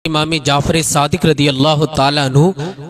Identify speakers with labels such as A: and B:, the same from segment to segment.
A: امام جعفر صادق رضی اللہ تعالیٰ عنہ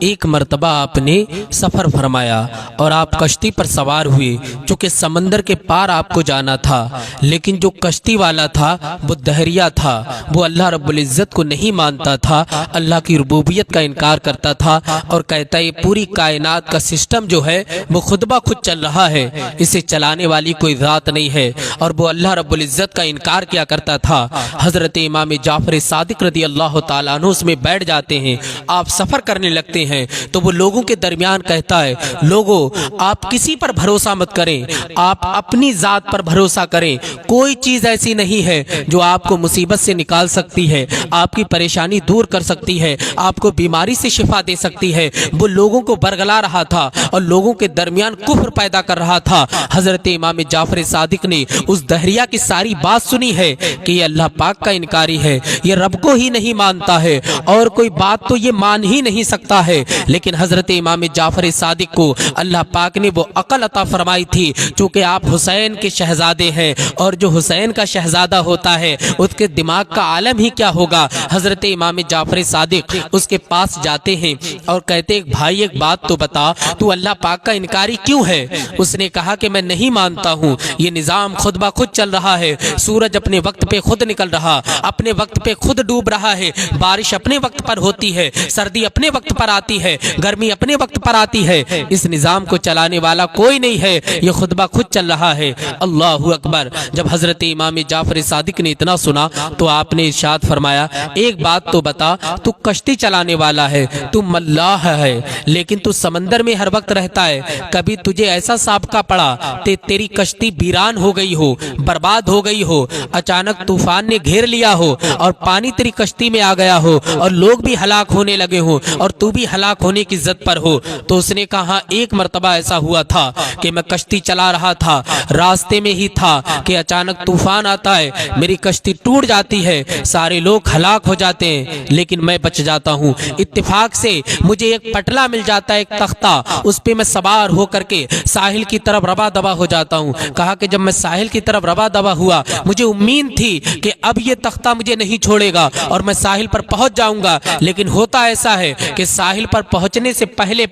A: ایک مرتبہ آپ نے سفر فرمایا اور آپ کشتی پر سوار ہوئے، چونکہ سمندر کے پار آپ کو جانا تھا، لیکن جو کشتی والا تھا وہ دہریہ تھا، وہ اللہ رب العزت کو نہیں مانتا تھا، اللہ کی ربوبیت کا انکار کرتا تھا اور کہتا ہے پوری کائنات کا سسٹم جو ہے وہ خود بخود چل رہا ہے، اسے چلانے والی کوئی ذات نہیں ہے، اور وہ اللہ رب العزت کا انکار کیا کرتا تھا۔ حضرت امام جعفر صادق رضی اللہ تعالیٰ عنہ اس میں بیٹھ جاتے ہیں، آپ سفر کرنے لگتے ہیں تو وہ لوگوں کے درمیان کہتا ہے، لوگوں آپ کسی پر بھروسہ مت کریں، آپ اپنی ذات پر بھروسہ کریں، کوئی چیز ایسی نہیں ہے جو آپ کو مصیبت سے نکال سکتی ہے، آپ کی پریشانی دور کر سکتی ہے، آپ کو بیماری سے شفا دے سکتی ہے۔ وہ لوگوں کو برگلا رہا تھا اور لوگوں کے درمیان کفر پیدا کر رہا تھا۔ حضرت امام جعفر صادق نے اس دہریہ کی ساری بات سنی ہے کہ یہ اللہ پاک کا انکاری ہے، یہ رب کو ہی نہیں مانتا ہے اور کوئی بات تو یہ مان ہی نہیں سکتا ہے، لیکن حضرت امام جعفر صادق کو اللہ پاک نے وہ عقل عطا فرمائی تھی، چونکہ آپ حسین کے شہزادے ہیں، اور جو حسین کا شہزادہ ہوتا ہے اس کے دماغ کا عالم ہی کیا ہوگا۔ حضرت امام جعفر صادق اس کے پاس جاتے ہیں اور کہتے ہیں بھائی ایک بات تو بتا، تو اللہ پاک کا انکاری کیوں ہے؟ اس نے کہا کہ میں نہیں مانتا ہوں، یہ نظام خود بخود چل رہا ہے، سورج اپنے وقت پہ خود نکل رہا، اپنے وقت پہ خود ڈوب رہا ہے، بارش اپنے وقت پر ہوتی ہے، سردی اپنے وقت پر آتی ہے، گرمی اپنے وقت پر آتی ہے، اس نظام کو چلانے والا کوئی نہیں ہے، یہ خود بخود چل رہا ہے۔ اللہ اکبر۔ جب حضرت امام جعفر صادق نے اتنا سنا تو آپ نے ارشاد فرمایا ایک بات تو بتا، تو کشتی چلانے والا ہے، تو ملاح ہے، لیکن تو سمندر میں ہر وقت رہتا ہے، کبھی تجھے ایسا سابقہ پڑا کہ تیری کشتی ویران ہو گئی ہو، برباد ہو گئی ہو، اچانک طوفان نے گھیر لیا ہو اور پانی تیری کشتی میں آ گیا ہو اور لوگ بھی ہلاک ہونے لگے ہوں اور تو بھی ہلاک ہونے کی زد پر ہو؟ تو اس نے کہا ایک مرتبہ ایسا ہوا تھا کہ میں کشتی چلا رہا تھا، راستے میں ہی تھا کہ اچانک طوفان آتا ہے، میری کشتی ٹوٹ جاتی ہے، سارے لوگ ہلاک ہو جاتے ہیں لیکن میں بچ جاتا ہوں، اتفاق سے مجھے ایک پٹلا مل جاتا ہے، ایک تختہ، اس پہ میں سوار ہو کر کے ساحل کی طرف رواں دوا ہو جاتا ہوں۔ کہا کہ جب میں ساحل کی طرف رواں دوا ہوا مجھے امید تھی کہ اب یہ تختہ مجھے نہیں چھوڑے گا اور میں ساحل پر پہنچ جاؤں گا، لیکن ہوتا ایسا ہے کہ ساحل پر پہنچنے سے پہلے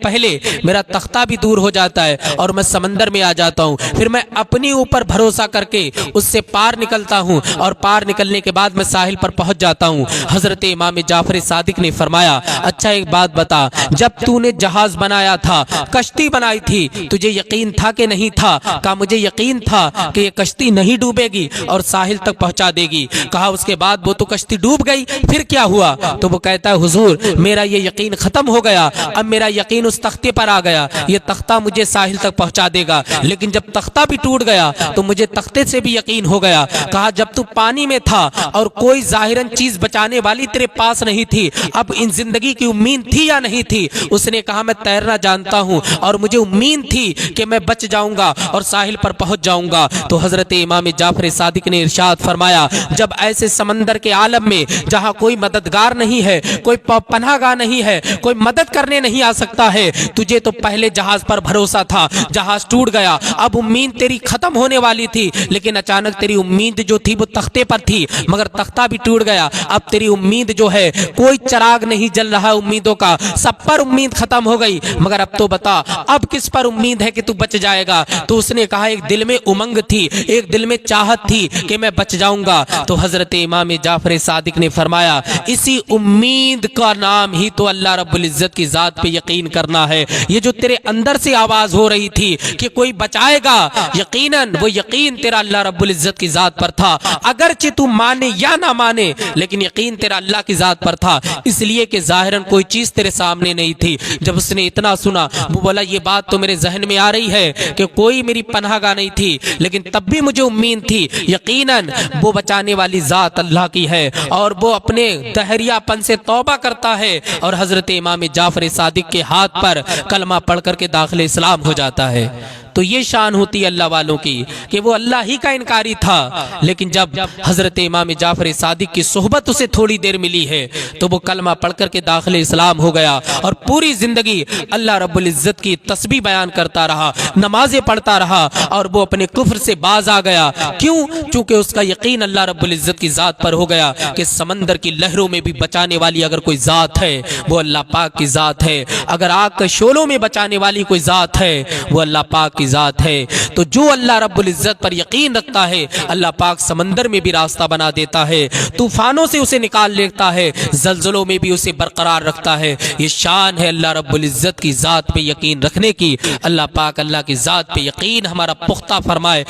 A: میرا تختہ بھی دور ہو جاتا ہے اور میں سمندر میں آ جاتا ہوں، پھر میں اپنی اوپر بھروسہ کر کے اس سے پار نکلتا ہوں اور پار نکلنے کے بعد میں ساحل پر پہنچ جاتا ہوں۔ حضرت امام جعفر صادق نے فرمایا اچھا ایک بات بتا، جب تو نے جہاز بنایا تھا، کشتی بنائی تھی، تجھے یقین تھا کہ نہیں تھا؟ کہا مجھے یقین تھا کہ یہ کشتی نہیں ڈوبے گی اور ساحل تک پہنچا دے گی۔ کہا اس کے بعد وہ تو کشتی ڈوب گئی، پھر کیا ہوا؟ تو وہ کہتا ہے حضور میرا یہ یقین ختم ہو گیا، اب میرا یقین اس تختے پر آ گیا، یہ تختہ مجھے ساحل تک پہنچا دے گا، لیکن جب تختہ بھی ٹوٹ گیا تو مجھے تختے سے بھی یقین ہو گیا۔ کہا جب تو پانی میں تھا اور کوئی ظاہراً چیز بچانے والی تیرے پاس نہیں تھی، اب ان زندگی کی امید تھی یا نہیں تھی؟ اس نے کہا میں تیرنا جانتا ہوں اور مجھے امید تھی کہ میں بچ جاؤں گا اور ساحل پر پہنچ جاؤں گا۔ تو حضرت امام جعفر صادق نے ارشاد فرمایا جب ایسے سمندر کے عالم میں جہاں کوئی مددگار نہیں ہے، کوئی پناہ گاہ نہیں ہے، کوئی مدد کرنے نہیں آ سکتا ہے، تجھے تو پہلے جہاز پر بھروسہ تھا، جہاز ٹوٹ گیا، اب امید تیری ختم ہونے والی تھی، لیکن اچانک تیری امید جو تھی وہ تختے پر تھی، مگر تختہ بھی ٹوٹ گیا، اب تیری امید جو ہے کوئی چراغ نہیں جل رہا امیدوں کا، سب پر امید ختم ہو گئی، مگر اب تو بتا اب کس پر امید ہے کہ تو بچ جائے گا؟ تو اس نے کہا ایک دل میں امنگ تھی، ایک دل میں چاہت تھی کہ میں بچ جاؤں گا۔ تو حضرت امام جعفر صادق نے فرمایا اسی امید کا نام ہی تو اللہ رب العزت کی ذات پہ یقین کرنا ہے۔ یہ جو تیرے اندر سے آواز ہو رہی تھی کہ کوئی بچائے گا، یقیناً وہ یقین تیرا اللہ رب العزت کی ذات پر تھا، اگرچہ تو مانے یا نہ مانے لیکن یقین تیرا اللہ کی ذات پر تھا، اس لیے کہ ظاہراً کوئی چیز تیرے سامنے نہیں تھی۔ جب اس نے اتنا سنا وہ بولا یہ بات تو میرے ذہن میں آ رہی ہے کہ کوئی میری پناہ گاہ نہیں تھی، لیکن تب بھی مجھے امید تھی یقیناً وہ بچانے والی ذات اللہ کی ہے، اور وہ اپنے دہریہ پن سے توبہ کرتا ہے اور حضرت امام جعفر صادق کے ہاتھ پر کلمہ پڑھ کر کے داخل اسلام ہو جاتا ہے۔ تو یہ شان ہوتی ہے اللہ والوں کی کہ وہ اللہ ہی کا انکاری تھا، لیکن جب حضرت امام جعفر صادق کی صحبت اسے تھوڑی دیر ملی ہے تو وہ کلمہ پڑھ کر کے داخل اسلام ہو گیا اور پوری زندگی اللہ رب العزت کی تسبیح بیان کرتا رہا، نمازیں پڑھتا رہا اور وہ اپنے کفر سے باز آ گیا۔ کیوں؟ چونکہ اس کا یقین اللہ رب العزت کی ذات پر ہو گیا کہ سمندر کی لہروں میں بھی بچانے والی اگر کوئی ذات ہے وہ اللہ پاک کی ذات ہے، اگر آگ کے شعلوں میں بچانے والی کوئی ذات ہے وہ اللہ پاک کی ذات ہے۔ تو جو اللہ رب العزت پر یقین رکھتا ہے اللہ پاک سمندر میں بھی راستہ بنا دیتا ہے، طوفانوں سے اسے نکال لیتا ہے، زلزلوں میں بھی اسے برقرار رکھتا ہے۔ یہ شان ہے اللہ رب العزت کی ذات پہ یقین رکھنے کی۔ اللہ پاک اللہ کی ذات پہ یقین ہمارا پختہ فرمائے۔